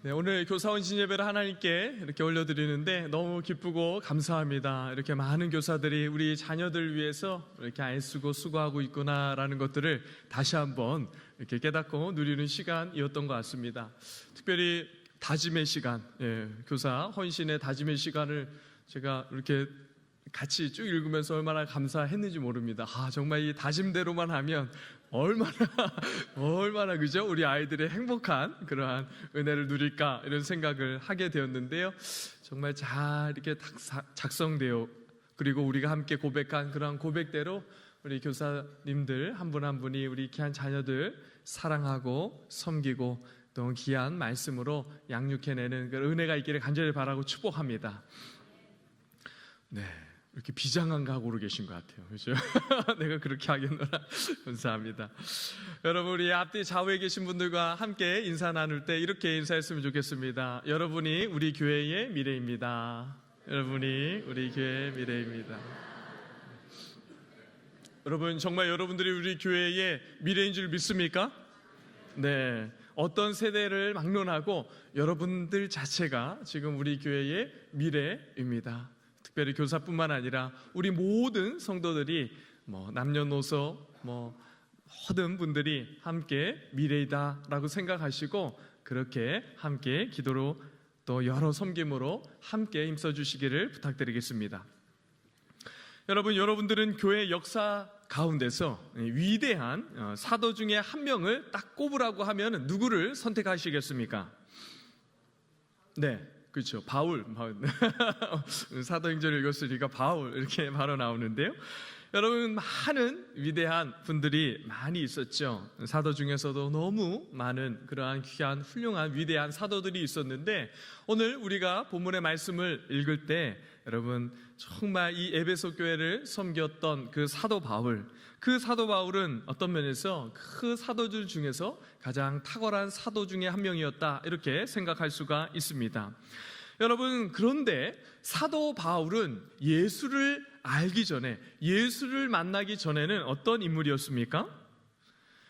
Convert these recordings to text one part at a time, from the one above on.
네, 오늘 교사원 신예배를 하나님께 이렇게 올려드리는데 너무 기쁘고 감사합니다. 이렇게 많은 교사들이 우리 자녀들 위해서 이렇게 애쓰고 수고하고 있구나라는 것들을 다시 한번 이렇게 깨닫고 누리는 시간이었던 것 같습니다. 특별히 다짐의 시간, 교사 헌신의 다짐의 시간을 제가 이렇게 같이 쭉 읽으면서 얼마나 감사했는지 모릅니다. 정말 이 다짐대로만 하면 얼마나 그죠? 우리 아이들의 행복한 그러한 은혜를 누릴까 이런 생각을 하게 되었는데요. 정말 잘 이렇게 작성되어 그리고 우리가 함께 고백한 그러한 고백대로 우리 교사님들 한 분 한 분이 우리 귀한 자녀들 사랑하고 섬기고 또 귀한 말씀으로 양육해내는 그 은혜가 있기를 간절히 바라고 축복합니다. 네. 이렇게 비장한 각오로 계신 것 같아요. 그죠? 내가 그렇게 하겠노라. 감사합니다. 여러분, 우리 앞뒤 좌우에 계신 분들과 함께 인사 나눌 때 이렇게 인사했으면 좋겠습니다. 여러분이 우리 교회의 미래입니다. 여러분이 우리 교회의 미래입니다. 여러분, 정말 여러분들이 우리 교회의 미래인 줄 믿습니까? 네. 어떤 세대를 막론하고 여러분들 자체가 지금 우리 교회의 미래입니다. 특별히 교사뿐만 아니라 우리 모든 성도들이 남녀노소 모든 분들이 함께 미래이다라고 생각하시고 그렇게 함께 기도로 또 여러 섬김으로 함께 힘써 주시기를 부탁드리겠습니다. 여러분들은 교회 역사 가운데서 위대한 사도 중에 한 명을 딱 꼽으라고 하면 누구를 선택하시겠습니까? 네. 그렇죠. 바울. 사도행전을 읽었으니까 바울 이렇게 바로 나오는데요. 여러분, 많은 위대한 분들이 많이 있었죠. 사도 중에서도 너무 많은 그러한 귀한 훌륭한 위대한 사도들이 있었는데 오늘 우리가 본문의 말씀을 읽을 때 여러분 정말 이 에베소 교회를 섬겼던 그 사도 바울은 어떤 면에서 그 사도들 중에서 가장 탁월한 사도 중에 한 명이었다 이렇게 생각할 수가 있습니다. 여러분, 그런데 사도 바울은 예수를 알기 전에, 예수를 만나기 전에는 어떤 인물이었습니까?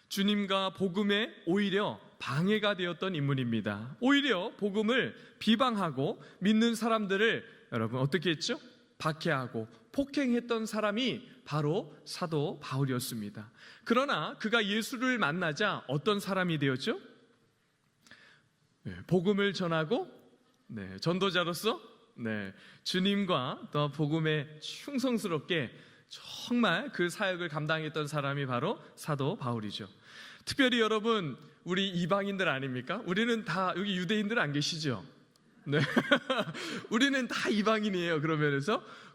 주님과 복음에 오히려 방해가 되었던 인물입니다. 오히려 복음을 비방하고 믿는 사람들을 여러분 어떻게 했죠? 박해하고 폭행했던 사람이 바로 사도 바울이었습니다. 그러나 그가 예수를 만나자 어떤 사람이 되었죠? 복음을 전하고 전도자로서 주님과 또 복음에 충성스럽게 정말 그 사역을 감당했던 사람이 바로 사도 바울이죠. 특별히 여러분, 우리 이방인들 아닙니까? 우리는 다 여기 유대인들 안 계시죠? 네. 우리는 다 이방인이에요.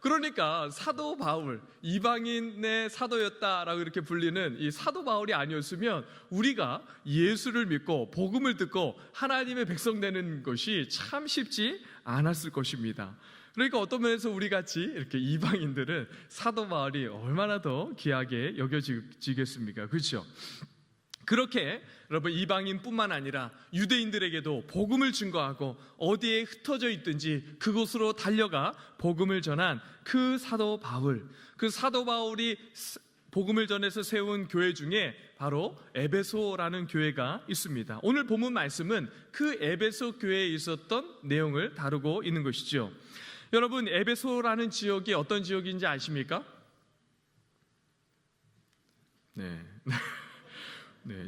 그러니까 사도 바울, 이방인의 사도였다라고 이렇게 불리는 이 사도 바울이 아니었으면 우리가 예수를 믿고 복음을 듣고 하나님의 백성 되는 것이 참 쉽지 않았을 것입니다. 그러니까 어떤 면에서 우리 같이 이렇게 이방인들은 사도 바울이 얼마나 더 귀하게 여겨지겠습니까? 그렇죠? 그렇게 여러분 이방인뿐만 아니라 유대인들에게도 복음을 증거하고 어디에 흩어져 있든지 그곳으로 달려가 복음을 전한 그 사도 바울이 복음을 전해서 세운 교회 중에 바로 에베소라는 교회가 있습니다. 오늘 본문 말씀은 그 에베소 교회에 있었던 내용을 다루고 있는 것이죠. 여러분, 에베소라는 지역이 어떤 지역인지 아십니까? 네.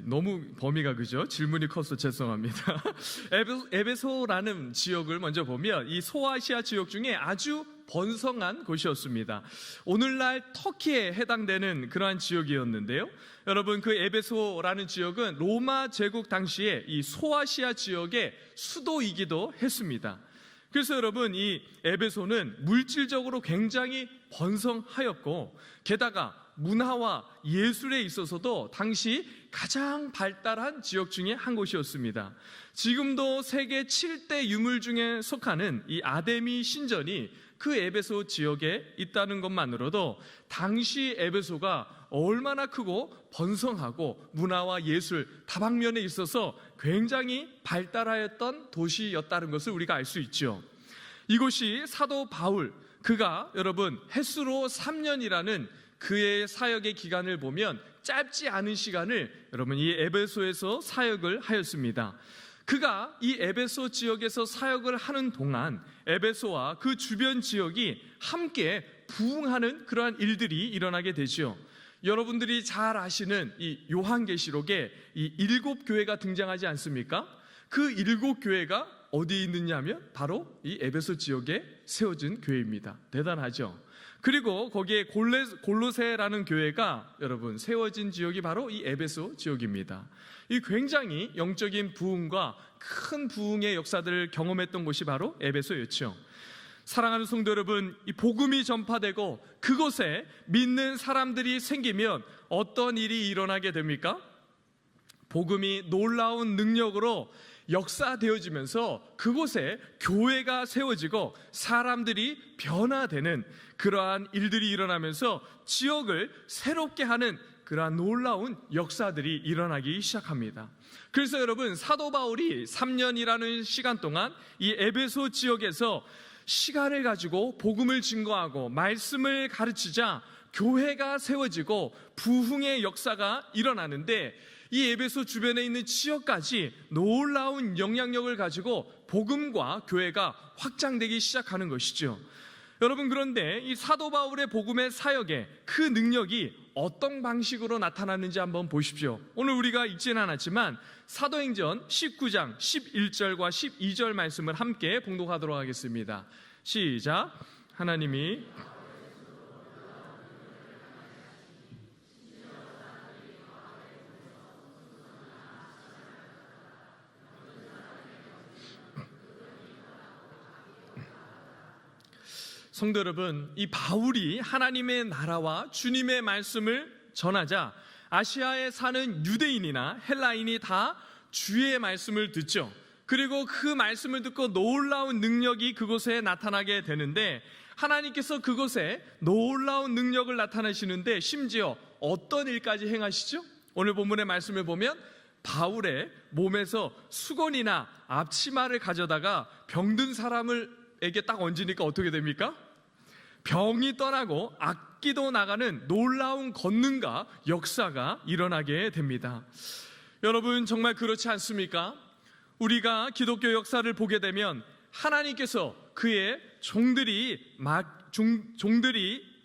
너무 범위가 그죠? 질문이 커서 죄송합니다. 에베소라는 지역을 먼저 보면 이 소아시아 지역 중에 아주 번성한 곳이었습니다. 오늘날 터키에 해당되는 그러한 지역이었는데요. 여러분, 그 에베소라는 지역은 로마 제국 당시에 이 소아시아 지역의 수도이기도 했습니다. 그래서 여러분, 이 에베소는 물질적으로 굉장히 번성하였고 게다가 문화와 예술에 있어서도 당시 가장 발달한 지역 중에 한 곳이었습니다. 지금도 세계 7대 유물 중에 속하는 이 아데미 신전이 그 에베소 지역에 있다는 것만으로도 당시 에베소가 얼마나 크고 번성하고 문화와 예술 다방면에 있어서 굉장히 발달하였던 도시였다는 것을 우리가 알 수 있죠. 이곳이 사도 바울, 그가 여러분 햇수로 3년이라는 그의 사역의 기간을 보면 짧지 않은 시간을 여러분 이 에베소에서 사역을 하였습니다. 그가 이 에베소 지역에서 사역을 하는 동안 에베소와 그 주변 지역이 함께 부흥하는 그러한 일들이 일어나게 되죠. 여러분들이 잘 아시는 이 요한계시록에 이 7교회가 등장하지 않습니까? 그 7교회가 어디에 있느냐면 바로 이 에베소 지역에 세워진 교회입니다. 대단하죠? 그리고 거기에 골로새라는 교회가 여러분 세워진 지역이 바로 이 에베소 지역입니다. 이 굉장히 영적인 부흥과 큰 부흥의 역사들을 경험했던 곳이 바로 에베소였죠. 사랑하는 성도 여러분, 이 복음이 전파되고 그곳에 믿는 사람들이 생기면 어떤 일이 일어나게 됩니까? 복음이 놀라운 능력으로 역사되어지면서 그곳에 교회가 세워지고 사람들이 변화되는 그러한 일들이 일어나면서 지역을 새롭게 하는 그러한 놀라운 역사들이 일어나기 시작합니다. 그래서 여러분, 사도 바울이 3년이라는 시간 동안 이 에베소 지역에서 시간을 가지고 복음을 증거하고 말씀을 가르치자 교회가 세워지고 부흥의 역사가 일어나는데, 이 에베소 주변에 있는 지역까지 놀라운 영향력을 가지고 복음과 교회가 확장되기 시작하는 것이죠. 여러분, 그런데 이 사도 바울의 복음의 사역에 그 능력이 어떤 방식으로 나타났는지 한번 보십시오. 오늘 우리가 읽지는 않았지만 사도행전 19장 11절과 12절 말씀을 함께 봉독하도록 하겠습니다. 시작. 하나님이 성도 여러분, 이 바울이 하나님의 나라와 주님의 말씀을 전하자 아시아에 사는 유대인이나 헬라인이 다 주의 말씀을 듣죠. 그리고 그 말씀을 듣고 놀라운 능력이 그곳에 나타나게 되는데, 하나님께서 그곳에 놀라운 능력을 나타내시는데 심지어 어떤 일까지 행하시죠? 오늘 본문의 말씀을 보면 바울의 몸에서 수건이나 앞치마를 가져다가 병든 사람에게 딱 얹으니까 어떻게 됩니까? 병이 떠나고 악기도 나가는 놀라운 권능과 역사가 일어나게 됩니다. 여러분, 정말 그렇지 않습니까? 우리가 기독교 역사를 보게 되면 하나님께서 그의 종들이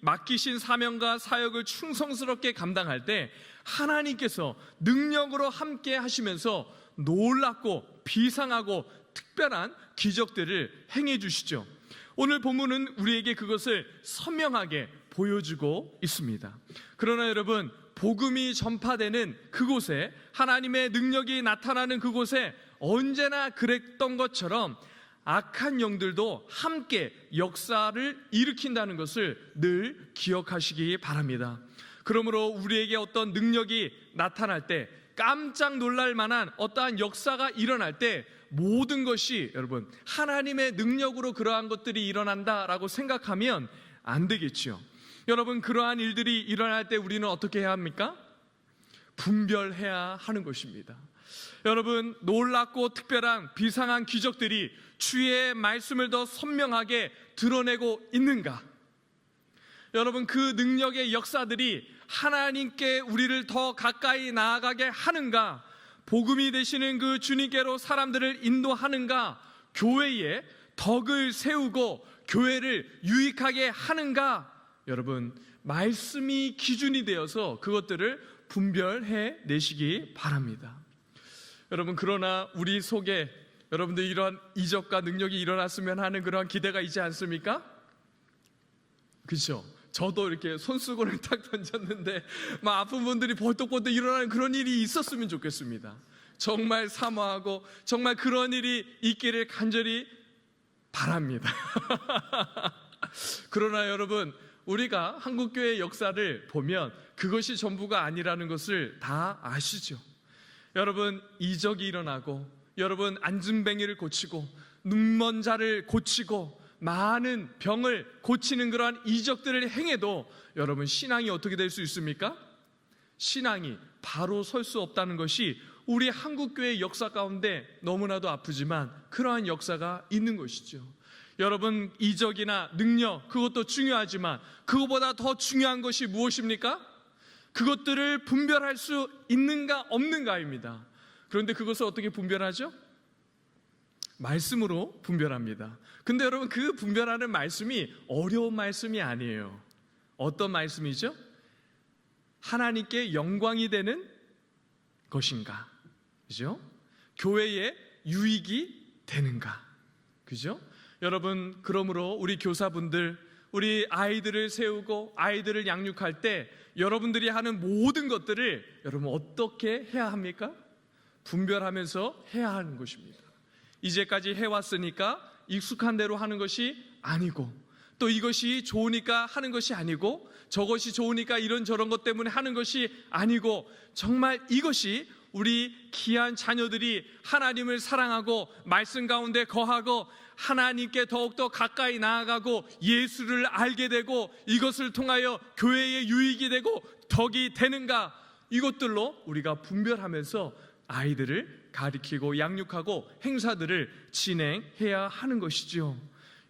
맡기신 사명과 사역을 충성스럽게 감당할 때 하나님께서 능력으로 함께 하시면서 놀랍고 비상하고 특별한 기적들을 행해 주시죠. 오늘 본문은 우리에게 그것을 선명하게 보여주고 있습니다. 그러나 여러분, 복음이 전파되는 그곳에, 하나님의 능력이 나타나는 그곳에 언제나 그랬던 것처럼 악한 영들도 함께 역사를 일으킨다는 것을 늘 기억하시기 바랍니다. 그러므로 우리에게 어떤 능력이 나타날 때, 깜짝 놀랄 만한 어떠한 역사가 일어날 때 모든 것이 여러분 하나님의 능력으로 그러한 것들이 일어난다라고 생각하면 안 되겠죠. 여러분, 그러한 일들이 일어날 때 우리는 어떻게 해야 합니까? 분별해야 하는 것입니다. 여러분, 놀랍고 특별한 비상한 기적들이 주의 말씀을 더 선명하게 드러내고 있는가? 여러분, 그 능력의 역사들이 하나님께 우리를 더 가까이 나아가게 하는가? 복음이 되시는 그 주님께로 사람들을 인도하는가? 교회에 덕을 세우고 교회를 유익하게 하는가? 여러분, 말씀이 기준이 되어서 그것들을 분별해 내시기 바랍니다. 여러분, 그러나 우리 속에 여러분들 이러한 이적과 능력이 일어났으면 하는 그러한 기대가 있지 않습니까? 그렇죠? 저도 이렇게 손수건을 딱 던졌는데 막 아픈 분들이 벌떡벌떡 일어나는 그런 일이 있었으면 좋겠습니다. 정말 사모하고 정말 그런 일이 있기를 간절히 바랍니다. 그러나 여러분, 우리가 한국교회의 역사를 보면 그것이 전부가 아니라는 것을 다 아시죠? 여러분, 이적이 일어나고, 여러분 안진뱅이를 고치고, 눈먼 자를 고치고, 많은 병을 고치는 그러한 이적들을 행해도 여러분, 신앙이 어떻게 될 수 있습니까? 신앙이 바로 설 수 없다는 것이 우리 한국교회의 역사 가운데 너무나도 아프지만 그러한 역사가 있는 것이죠. 여러분, 이적이나 능력, 그것도 중요하지만 그것보다 더 중요한 것이 무엇입니까? 그것들을 분별할 수 있는가 없는가입니다. 그런데 그것을 어떻게 분별하죠? 말씀으로 분별합니다. 근데 여러분, 그 분별하는 말씀이 어려운 말씀이 아니에요. 어떤 말씀이죠? 하나님께 영광이 되는 것인가? 그죠? 교회에 유익이 되는가? 그죠? 여러분, 그러므로 우리 교사분들, 우리 아이들을 세우고 아이들을 양육할 때 여러분들이 하는 모든 것들을 여러분 어떻게 해야 합니까? 분별하면서 해야 하는 것입니다. 이제까지 해왔으니까 익숙한 대로 하는 것이 아니고, 또 이것이 좋으니까 하는 것이 아니고, 저것이 좋으니까 이런저런 것 때문에 하는 것이 아니고, 정말 이것이 우리 귀한 자녀들이 하나님을 사랑하고 말씀 가운데 거하고 하나님께 더욱더 가까이 나아가고 예수를 알게 되고 이것을 통하여 교회의 유익이 되고 덕이 되는가, 이것들로 우리가 분별하면서 아이들을 가리키고 양육하고 행사들을 진행해야 하는 것이지요.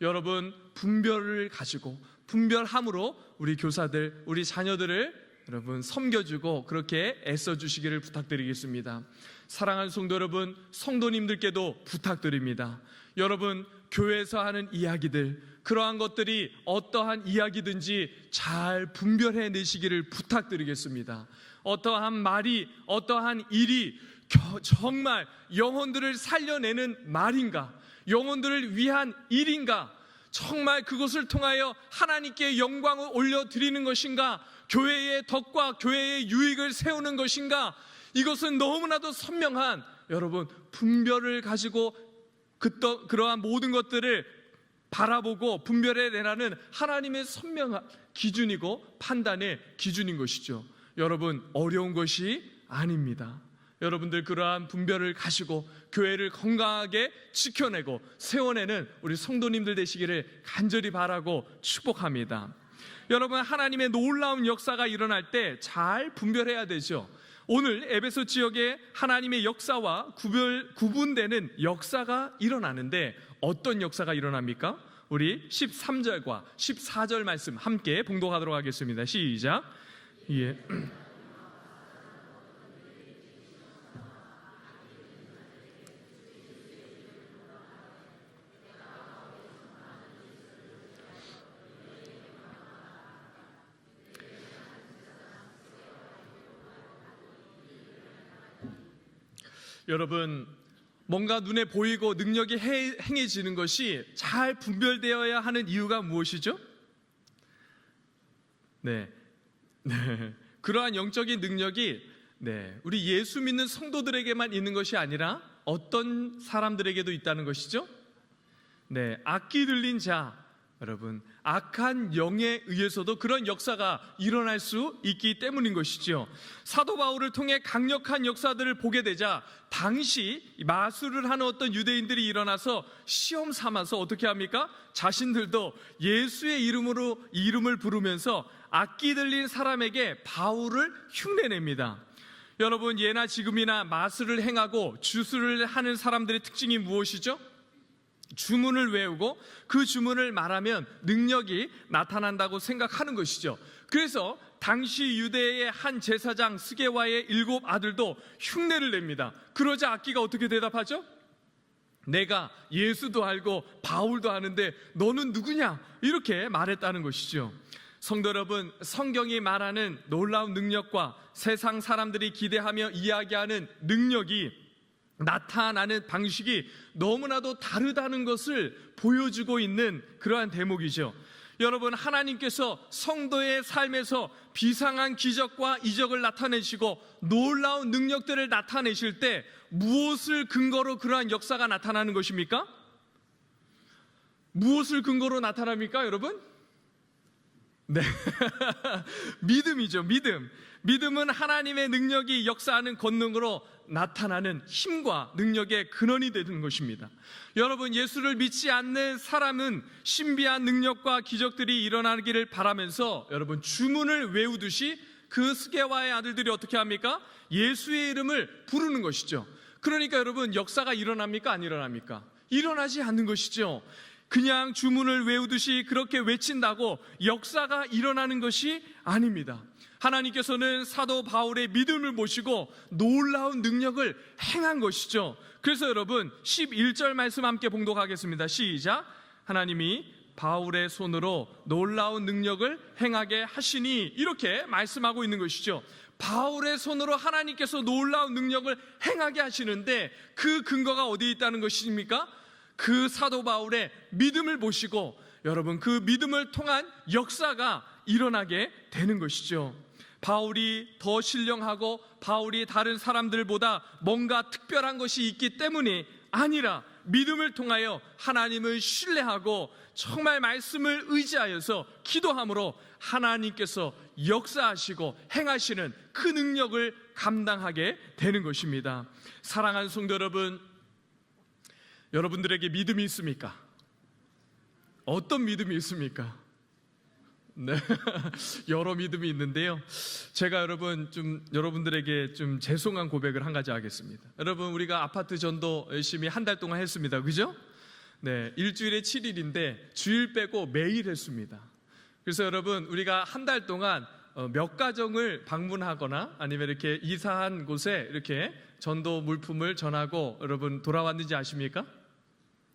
여러분, 분별을 가지고 분별함으로 우리 교사들, 우리 자녀들을 여러분 섬겨주고 그렇게 애써주시기를 부탁드리겠습니다. 사랑하는 성도 여러분, 성도님들께도 부탁드립니다. 여러분, 교회에서 하는 이야기들, 그러한 것들이 어떠한 이야기든지 잘 분별해 내시기를 부탁드리겠습니다. 어떠한 말이, 어떠한 일이 정말 영혼들을 살려내는 말인가, 영혼들을 위한 일인가, 정말 그것을 통하여 하나님께 영광을 올려드리는 것인가, 교회의 덕과 교회의 유익을 세우는 것인가, 이것은 너무나도 선명한 여러분 분별을 가지고 그러한 모든 것들을 바라보고 분별해 내라는 하나님의 선명한 기준이고 판단의 기준인 것이죠. 여러분, 어려운 것이 아닙니다. 여러분들 그러한 분별을 가지고 교회를 건강하게 지켜내고 세워내는 우리 성도님들 되시기를 간절히 바라고 축복합니다. 여러분, 하나님의 놀라운 역사가 일어날 때 잘 분별해야 되죠. 오늘 에베소 지역에 하나님의 역사와 구분되는 역사가 일어나는데 어떤 역사가 일어납니까? 우리 13절과 14절 말씀 함께 봉독하도록 하겠습니다. 시작. 예. 여러분, 뭔가 눈에 보이고 능력이 행해지는 것이 잘 분별되어야 하는 이유가 무엇이죠? 네. 그러한 영적인 능력이 우리 예수 믿는 성도들에게만 있는 것이 아니라 어떤 사람들에게도 있다는 것이죠? 악기 들린 자, 여러분, 악한 영에 의해서도 그런 역사가 일어날 수 있기 때문인 것이죠. 사도 바울을 통해 강력한 역사들을 보게 되자 당시 마술을 하는 어떤 유대인들이 일어나서 시험 삼아서 어떻게 합니까? 자신들도 예수의 이름을 부르면서 악기 들린 사람에게 바울을 흉내냅니다. 여러분, 예나 지금이나 마술을 행하고 주술을 하는 사람들의 특징이 무엇이죠? 주문을 외우고 그 주문을 말하면 능력이 나타난다고 생각하는 것이죠. 그래서 당시 유대의 한 제사장 스게와의 7 아들도 흉내를 냅니다. 그러자 악기가 어떻게 대답하죠? 내가 예수도 알고 바울도 아는데 너는 누구냐? 이렇게 말했다는 것이죠. 성도 여러분, 성경이 말하는 놀라운 능력과 세상 사람들이 기대하며 이야기하는 능력이 나타나는 방식이 너무나도 다르다는 것을 보여주고 있는 그러한 대목이죠. 여러분, 하나님께서 성도의 삶에서 비상한 기적과 이적을 나타내시고 놀라운 능력들을 나타내실 때 무엇을 근거로 그러한 역사가 나타나는 것입니까? 무엇을 근거로 나타납니까, 여러분? 믿음이죠. 믿음은 하나님의 능력이 역사하는 권능으로 나타나는 힘과 능력의 근원이 되는 것입니다. 여러분, 예수를 믿지 않는 사람은 신비한 능력과 기적들이 일어나기를 바라면서 여러분 주문을 외우듯이 그 스게와의 아들들이 어떻게 합니까? 예수의 이름을 부르는 것이죠. 그러니까 여러분, 역사가 일어납니까? 안 일어납니까? 일어나지 않는 것이죠. 그냥 주문을 외우듯이 그렇게 외친다고 역사가 일어나는 것이 아닙니다. 하나님께서는 사도 바울의 믿음을 보시고 놀라운 능력을 행한 것이죠. 그래서 여러분 11절 말씀 함께 봉독하겠습니다. 시작. 하나님이 바울의 손으로 놀라운 능력을 행하게 하시니, 이렇게 말씀하고 있는 것이죠. 바울의 손으로 하나님께서 놀라운 능력을 행하게 하시는데 그 근거가 어디에 있다는 것입니까? 그 사도 바울의 믿음을 보시고 여러분 그 믿음을 통한 역사가 일어나게 되는 것이죠. 바울이 더 신령하고 바울이 다른 사람들보다 뭔가 특별한 것이 있기 때문이 아니라 믿음을 통하여 하나님을 신뢰하고 정말 말씀을 의지하여서 기도함으로 하나님께서 역사하시고 행하시는 그 능력을 감당하게 되는 것입니다. 사랑하는 성도 여러분, 여러분들에게 믿음이 있습니까? 어떤 믿음이 있습니까? 네, 여러 믿음이 있는데요. 제가 여러분들에게 좀 죄송한 고백을 한 가지 하겠습니다. 여러분, 우리가 아파트 전도 열심히 한 달 동안 했습니다. 그죠? 네, 일주일에 7일인데 주일 빼고 매일 했습니다. 그래서 여러분, 우리가 한 달 동안 몇 가정을 방문하거나 아니면 이렇게 이사한 곳에 이렇게 전도 물품을 전하고 여러분 돌아왔는지 아십니까?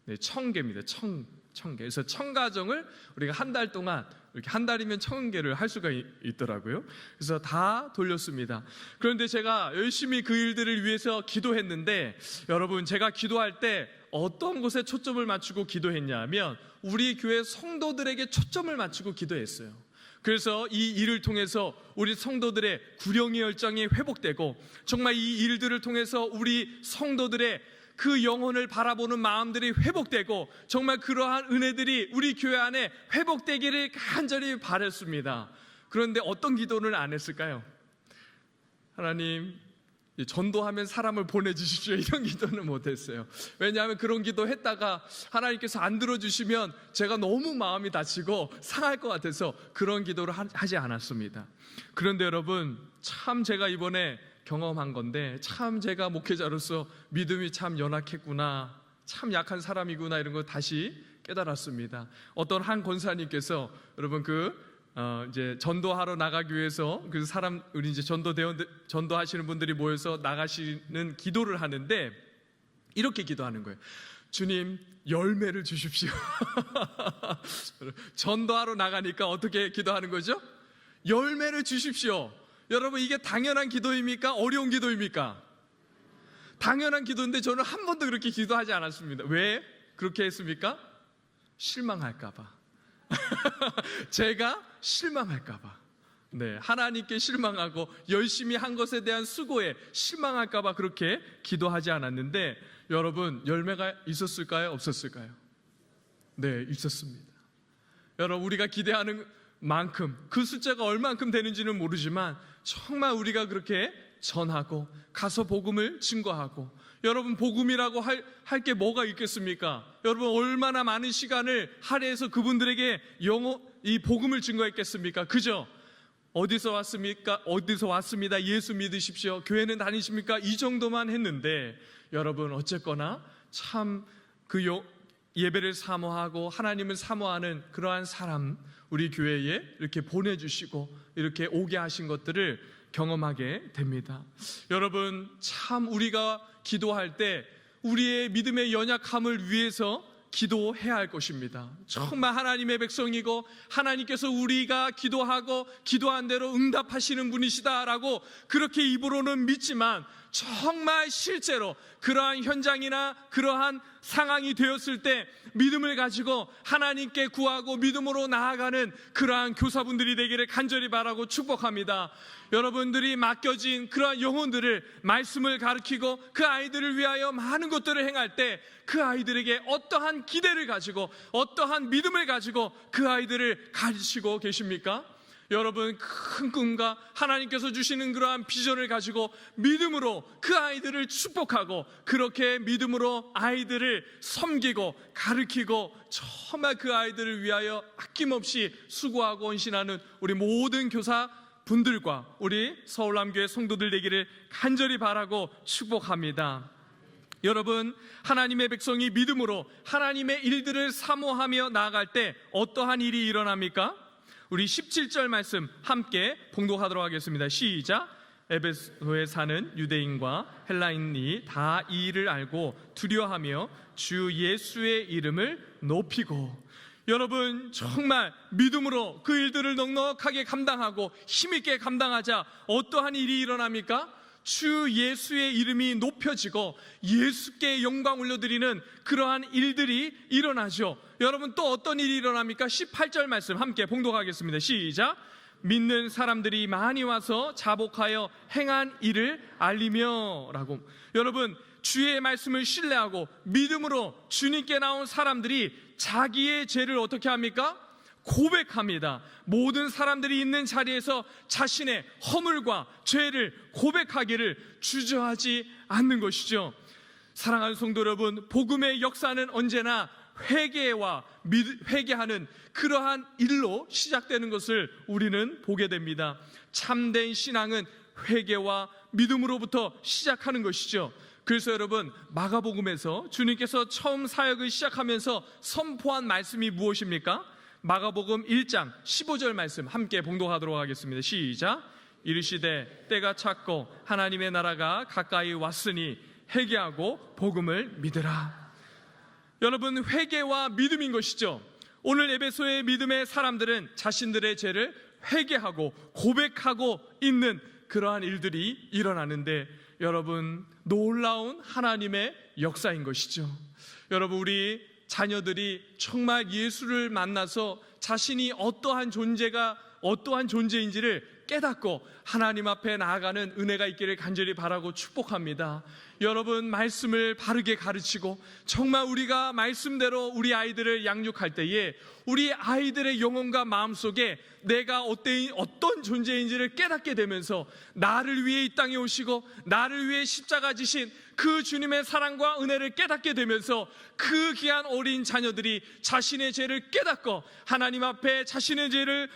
네, 1000개입니다. 1000개. 그래서 1000가정을 우리가 한 달 동안, 이렇게 한 달이면 1000개를 할 수가 있더라고요. 그래서 다 돌렸습니다. 그런데 제가 열심히 그 일들을 위해서 기도했는데, 여러분, 제가 기도할 때 어떤 곳에 초점을 맞추고 기도했냐면 우리 교회 성도들에게 초점을 맞추고 기도했어요. 그래서 이 일을 통해서 우리 성도들의 구령의 열정이 회복되고, 정말 이 일들을 통해서 우리 성도들의 그 영혼을 바라보는 마음들이 회복되고, 정말 그러한 은혜들이 우리 교회 안에 회복되기를 간절히 바랬습니다. 그런데 어떤 기도를 안 했을까요? 하나님, 전도하면 사람을 보내주십시오, 이런 기도는 못했어요. 왜냐하면 그런 기도 했다가 하나님께서 안 들어주시면 제가 너무 마음이 다치고 상할 것 같아서 그런 기도를 하지 않았습니다. 그런데 여러분, 참 제가 이번에 경험한 건데, 참 제가 목회자로서 믿음이 참 연약했구나, 참 약한 사람이구나, 이런 걸 다시 깨달았습니다. 어떤 한 권사님께서 여러분 이제 전도하러 나가기 위해서 그 사람, 우리 이제 전도하시는 분들이 모여서 나가시는 기도를 하는데 이렇게 기도하는 거예요. 주님, 열매를 주십시오. 전도하러 나가니까 어떻게 기도하는 거죠? 열매를 주십시오. 여러분, 이게 당연한 기도입니까? 어려운 기도입니까? 당연한 기도인데 저는 한 번도 그렇게 기도하지 않았습니다. 왜 그렇게 했습니까? 실망할까 봐. 제가 실망할까 봐. 네, 하나님께 실망하고 열심히 한 것에 대한 수고에 실망할까 봐 그렇게 기도하지 않았는데, 여러분, 열매가 있었을까요? 없었을까요? 네, 있었습니다. 여러분, 우리가 기대하는 만큼, 그 숫자가 얼만큼 되는지는 모르지만 정말 우리가 그렇게 전하고 가서 복음을 증거하고, 여러분, 복음이라고 할 게 뭐가 있겠습니까? 여러분, 얼마나 많은 시간을 할애해서 그분들에게 이 복음을 증거했겠습니까? 그죠? 어디서 왔습니까? 어디서 왔습니다. 예수 믿으십시오. 교회는 다니십니까? 이 정도만 했는데, 여러분, 어쨌거나 참 그 예배를 사모하고 하나님을 사모하는 그러한 사람, 우리 교회에 이렇게 보내주시고 이렇게 오게 하신 것들을 경험하게 됩니다. 여러분, 참 우리가 기도할 때 우리의 믿음의 연약함을 위해서 기도해야 할 것입니다. 정말 하나님의 백성이고 하나님께서 우리가 기도하고 기도한 대로 응답하시는 분이시다라고 그렇게 입으로는 믿지만, 정말 실제로 그러한 현장이나 그러한 상황이 되었을 때 믿음을 가지고 하나님께 구하고 믿음으로 나아가는 그러한 교사분들이 되기를 간절히 바라고 축복합니다. 여러분들이 맡겨진 그러한 영혼들을 말씀을 가르치고 그 아이들을 위하여 많은 것들을 행할 때 그 아이들에게 어떠한 기대를 가지고 어떠한 믿음을 가지고 그 아이들을 가르치고 계십니까? 여러분, 큰 꿈과 하나님께서 주시는 그러한 비전을 가지고 믿음으로 그 아이들을 축복하고 그렇게 믿음으로 아이들을 섬기고 가르치고 정말 그 아이들을 위하여 아낌없이 수고하고 헌신하는 우리 모든 교사 분들과 우리 서울남교회 성도들 되기를 간절히 바라고 축복합니다. 여러분, 하나님의 백성이 믿음으로 하나님의 일들을 사모하며 나아갈 때 어떠한 일이 일어납니까? 우리 17절 말씀 함께 봉독하도록 하겠습니다. 시작. 에베소에 사는 유대인과 헬라인이 다 이 일을 알고 두려워하며 주 예수의 이름을 높이고. 여러분, 정말 믿음으로 그 일들을 넉넉하게 감당하고 힘있게 감당하자 어떠한 일이 일어납니까? 주 예수의 이름이 높여지고 예수께 영광 올려드리는 그러한 일들이 일어나죠. 여러분, 또 어떤 일이 일어납니까? 18절 말씀 함께 봉독하겠습니다. 시작. 믿는 사람들이 많이 와서 자복하여 행한 일을 알리며 라고. 여러분, 주의 말씀을 신뢰하고 믿음으로 주님께 나온 사람들이 자기의 죄를 어떻게 합니까? 고백합니다. 모든 사람들이 있는 자리에서 자신의 허물과 죄를 고백하기를 주저하지 않는 것이죠. 사랑하는 성도 여러분, 복음의 역사는 언제나 회개하는 그러한 일로 시작되는 것을 우리는 보게 됩니다. 참된 신앙은 회개와 믿음으로부터 시작하는 것이죠. 그래서 여러분, 마가복음에서 주님께서 처음 사역을 시작하면서 선포한 말씀이 무엇입니까? 마가복음 1장 15절 말씀 함께 봉독하도록 하겠습니다. 시작. 이르시되 때가 찼고 하나님의 나라가 가까이 왔으니 회개하고 복음을 믿으라. 여러분, 회개와 믿음인 것이죠. 오늘 에베소의 믿음의 사람들은 자신들의 죄를 회개하고 고백하고 있는 그러한 일들이 일어나는데, 여러분, 놀라운 하나님의 역사인 것이죠. 여러분, 우리 자녀들이 정말 예수를 만나서 자신이 어떠한 존재인지를 깨닫고 하나님 앞에 나아가는 은혜가 있기를 간절히 바라고 축복합니다. 여러분, 말씀을 바르게 가르치고 정말 우리가 말씀대로 우리 아이들을 양육할 때에 우리 아이들의 영혼과 마음속에 내가 어떤 존재인지를 깨닫게 되면서 나를 위해 이 땅에 오시고 나를 위해 십자가 지신 그 주님의 사랑과 은혜를 깨닫게 되면서 그 귀한 어린 자녀들이 자신의 죄를 깨닫고 하나님 앞에 자신의 죄를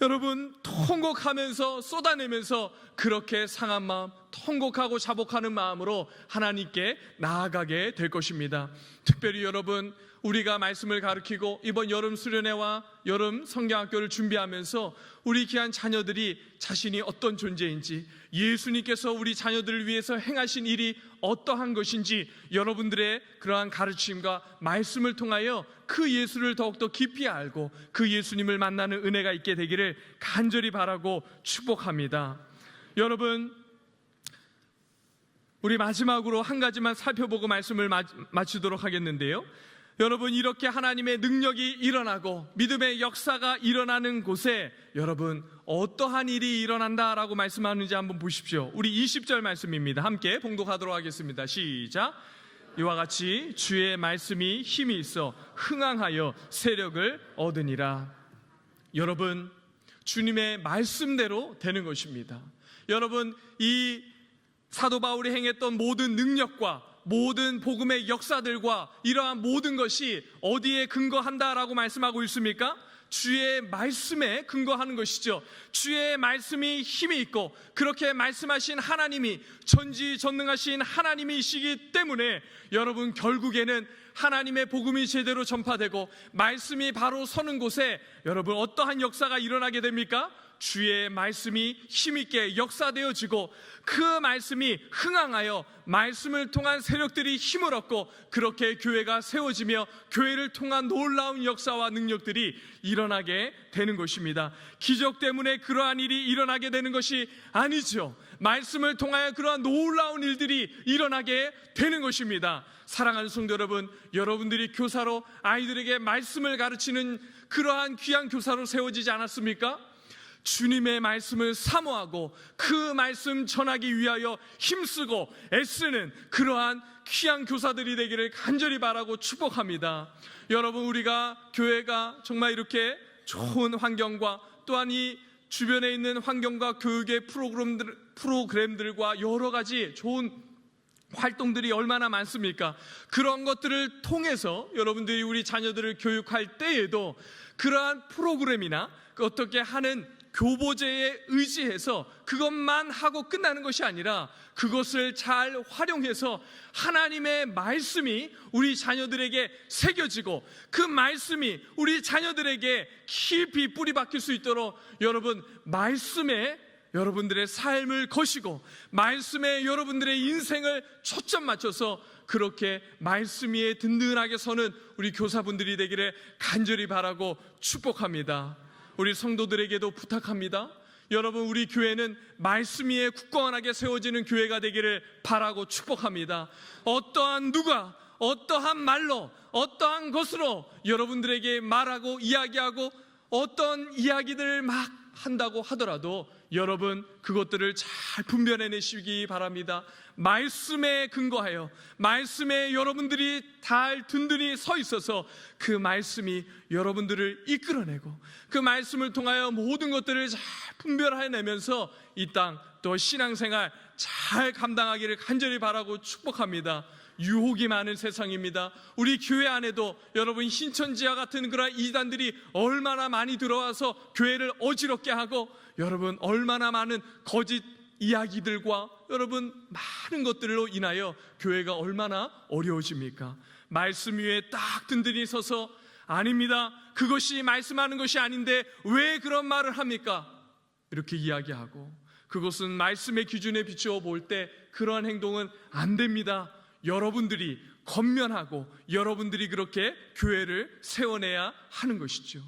여러분 통곡하면서 쏟아내면서 그렇게 상한 마음, 통곡하고 자복하는 마음으로 하나님께 나아가게 될 것입니다. 특별히 여러분, 우리가 말씀을 가르치고 이번 여름 수련회와 여름 성경학교를 준비하면서 우리 귀한 자녀들이 자신이 어떤 존재인지, 예수님께서 우리 자녀들을 위해서 행하신 일이 어떠한 것인지 여러분들의 그러한 가르침과 말씀을 통하여 그 예수를 더욱더 깊이 알고 그 예수님을 만나는 은혜가 있게 되기를 간절히 바라고 축복합니다. 여러분, 우리 마지막으로 한 가지만 살펴보고 말씀을 마치도록 하겠는데요. 여러분, 이렇게 하나님의 능력이 일어나고 믿음의 역사가 일어나는 곳에 여러분 어떠한 일이 일어난다라고 말씀하는지 한번 보십시오. 우리 20절 말씀입니다. 함께 봉독하도록 하겠습니다. 시작. 이와 같이 주의 말씀이 힘이 있어 흥황하여 세력을 얻으니라. 여러분, 주님의 말씀대로 되는 것입니다. 여러분, 이 사도 바울이 행했던 모든 능력과 모든 복음의 역사들과 이러한 모든 것이 어디에 근거한다라고 말씀하고 있습니까? 주의 말씀에 근거하는 것이죠. 주의 말씀이 힘이 있고 그렇게 말씀하신 하나님이 전지전능하신 하나님이시기 때문에 여러분, 결국에는 하나님의 복음이 제대로 전파되고 말씀이 바로 서는 곳에 여러분 어떠한 역사가 일어나게 됩니까? 주의 말씀이 힘있게 역사되어지고 그 말씀이 흥황하여 말씀을 통한 세력들이 힘을 얻고 그렇게 교회가 세워지며 교회를 통한 놀라운 역사와 능력들이 일어나게 되는 것입니다. 기적 때문에 그러한 일이 일어나게 되는 것이 아니죠. 말씀을 통하여 그러한 놀라운 일들이 일어나게 되는 것입니다. 사랑하는 성도 여러분, 여러분들이 교사로 아이들에게 말씀을 가르치는 그러한 귀한 교사로 세워지지 않았습니까? 주님의 말씀을 사모하고 그 말씀 전하기 위하여 힘쓰고 애쓰는 그러한 귀한 교사들이 되기를 간절히 바라고 축복합니다. 여러분, 우리가 교회가 정말 이렇게 좋은 환경과 또한 이 주변에 있는 환경과 교육의 프로그램들과 여러 가지 좋은 활동들이 얼마나 많습니까? 그런 것들을 통해서 여러분들이 우리 자녀들을 교육할 때에도 그러한 프로그램이나 어떻게 하는 교보제에 의지해서 그것만 하고 끝나는 것이 아니라 그것을 잘 활용해서 하나님의 말씀이 우리 자녀들에게 새겨지고 그 말씀이 우리 자녀들에게 깊이 뿌리 박힐 수 있도록 여러분 말씀에 여러분들의 삶을 거시고 말씀에 여러분들의 인생을 초점 맞춰서 그렇게 말씀 위에 든든하게 서는 우리 교사분들이 되기를 간절히 바라고 축복합니다. 우리 성도들에게도 부탁합니다. 여러분 우리 교회는 말씀 위에 굳건하게 세워지는 교회가 되기를 바라고 축복합니다. 어떠한 누가 어떠한 말로 어떠한 것으로 여러분들에게 말하고 이야기하고 어떤 이야기들을 막 한다고 하더라도 여러분 그것들을 잘 분별해내시기 바랍니다. 말씀에 근거하여 말씀에 여러분들이 잘 든든히 서 있어서 그 말씀이 여러분들을 이끌어내고 그 말씀을 통하여 모든 것들을 잘 분별해내면서 이 땅 또 신앙생활 잘 감당하기를 간절히 바라고 축복합니다. 유혹이 많은 세상입니다. 우리 교회 안에도 여러분 신천지와 같은 그런 이단들이 얼마나 많이 들어와서 교회를 어지럽게 하고 여러분 얼마나 많은 거짓 이야기들과 여러분 많은 것들로 인하여 교회가 얼마나 어려워집니까? 말씀 위에 딱 든든히 서서 아닙니다. 그것이 말씀하는 것이 아닌데 왜 그런 말을 합니까? 이렇게 이야기하고 그것은 말씀의 기준에 비추어 볼 때 그러한 행동은 안 됩니다. 여러분들이 권면하고 여러분들이 그렇게 교회를 세워내야 하는 것이죠.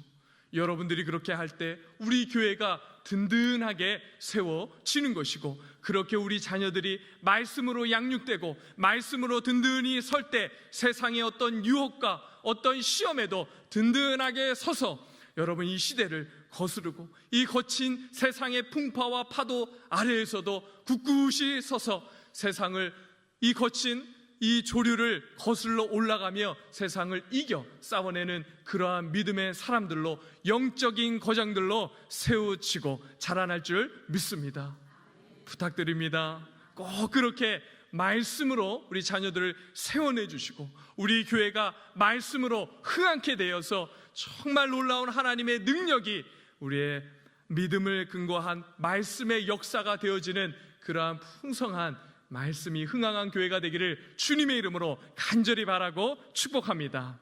여러분들이 그렇게 할 때 우리 교회가 든든하게 세워지는 것이고 그렇게 우리 자녀들이 말씀으로 양육되고 말씀으로 든든히 설 때 세상의 어떤 유혹과 어떤 시험에도 든든하게 서서 여러분 이 시대를 거스르고 이 거친 세상의 풍파와 파도 아래에서도 굳굳이 서서 세상을 이 거친 이 조류를 거슬러 올라가며 세상을 이겨 싸워내는 그러한 믿음의 사람들로 영적인 거장들로 세워지고 자라날 줄 믿습니다. 부탁드립니다. 꼭 그렇게 말씀으로 우리 자녀들을 세워내 주시고 우리 교회가 말씀으로 흥하게 되어서 정말 놀라운 하나님의 능력이 우리의 믿음을 근거한 말씀의 역사가 되어지는 그러한 풍성한 말씀이 흥황한 교회가 되기를 주님의 이름으로 간절히 바라고 축복합니다.